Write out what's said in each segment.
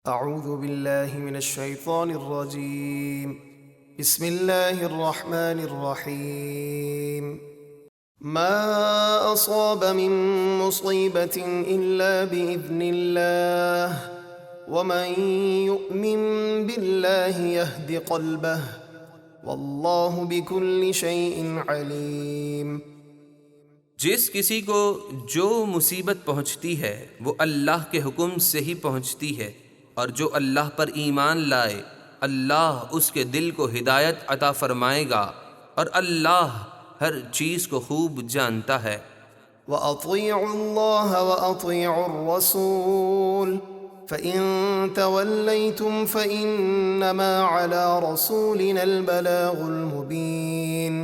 أعوذ بالله من الشيطان الرجيم. بسم الله الرحمن الرحيم. ما أصاب من مصيبة إلا بإذن الله ومن يؤمن بالله يهد قلبه والله بكل شيء عليم. جس کسی کو جو مصیبت پہنچتی ہے وہ اللہ کے حکم سے ہی پہنچتی ہے، اور جو اللہ پر ایمان لائے اللہ اس کے دل کو ہدایت عطا فرمائے گا، اور اللہ ہر چیز کو خوب جانتا ہے۔ وأطيعوا الله وأطيعوا الرسول فإن توليتم فإنما على رسولنا البلاغ المبين.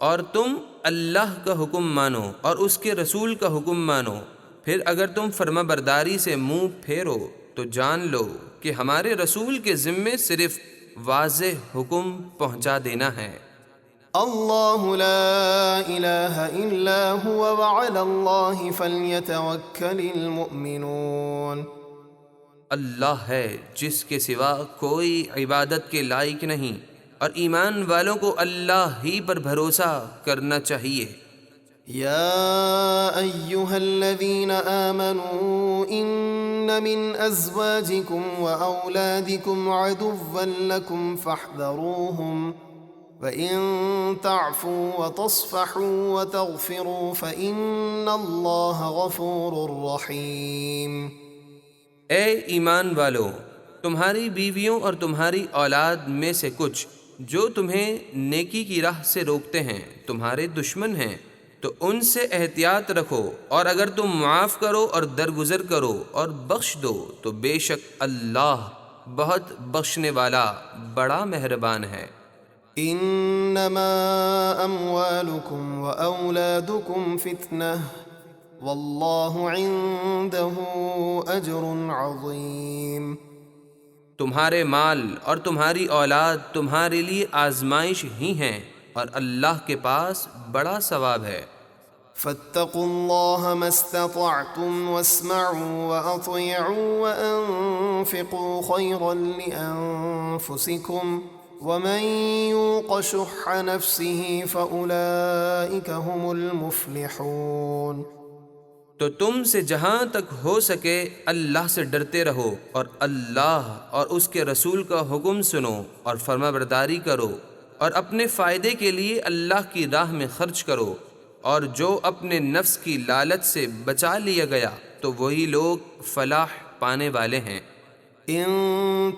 اور تم اللہ کا حکم مانو اور اس کے رسول کا حکم مانو، پھر اگر تم فرما برداری سے منہ پھیرو تو جان لو کہ ہمارے رسول کے ذمے صرف واضح حکم پہنچا دینا ہے۔ اللہ لا الہ الا هو وعلی اللہ فلیتوکل المؤمنون. اللہ ہے جس کے سوا کوئی عبادت کے لائق نہیں، اور ایمان والوں کو اللہ ہی پر بھروسہ کرنا چاہیے۔ یا ایہا الذین آمنوا ان من ازواجکم واولادکم عدوا لکم فاحذروہم وَإِن تَعْفُوا وَتَصْفَحُوا وَتَغْفِرُوا فَإِنَّ اللَّهَ غَفُورٌ رَحِيمٌ. اے ایمان والو، تمہاری بیویوں اور تمہاری اولاد میں سے کچھ جو تمہیں نیکی کی راہ سے روکتے ہیں تمہارے دشمن ہیں، تو ان سے احتیاط رکھو، اور اگر تم معاف کرو اور درگزر کرو اور بخش دو تو بے شک اللہ بہت بخشنے والا بڑا مہربان ہے۔ انما اموالکم واولادکم فتنہ واللہ عنده اجر عظیم. تمہارے مال اور تمہاری اولاد تمہارے لیے آزمائش ہی ہیں، اور اللہ کے پاس بڑا ثواب ہے۔ فاتقوا اللہ ما استطعتم واسمعوا واطیعوا وانفقوا خیرا لانفسکم ومن یوق شح نفسه فاولئک هم المفلحون. تو تم سے جہاں تک ہو سکے اللہ سے ڈرتے رہو، اور اللہ اور اس کے رسول کا حکم سنو اور فرما برداری کرو، اور اپنے فائدے کے لیے اللہ کی راہ میں خرچ کرو، اور جو اپنے نفس کی لالچ سے بچا لیا گیا تو وہی لوگ فلاح پانے والے ہیں۔ ان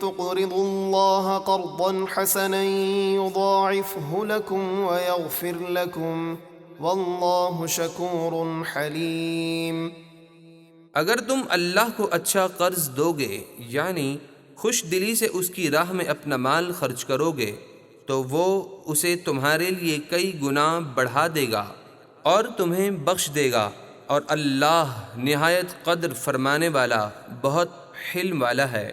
تقرضوا اللہ قرضا حسنا یضاعفه لکم ویغفر لکم واللہ شکور حلیم. اگر تم اللہ کو اچھا قرض دو گے، یعنی خوش دلی سے اس کی راہ میں اپنا مال خرچ کرو گے، تو وہ اسے تمہارے لیے کئی گنا بڑھا دے گا اور تمہیں بخش دے گا، اور اللہ نہایت قدر فرمانے والا بہت حلم والا ہے۔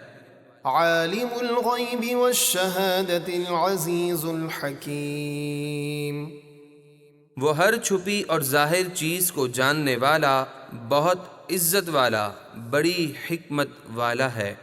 عالم الغیب والشہادۃ العزیز الحکیم. وہ ہر چھپی اور ظاہر چیز کو جاننے والا، بہت عزت والا، بڑی حکمت والا ہے۔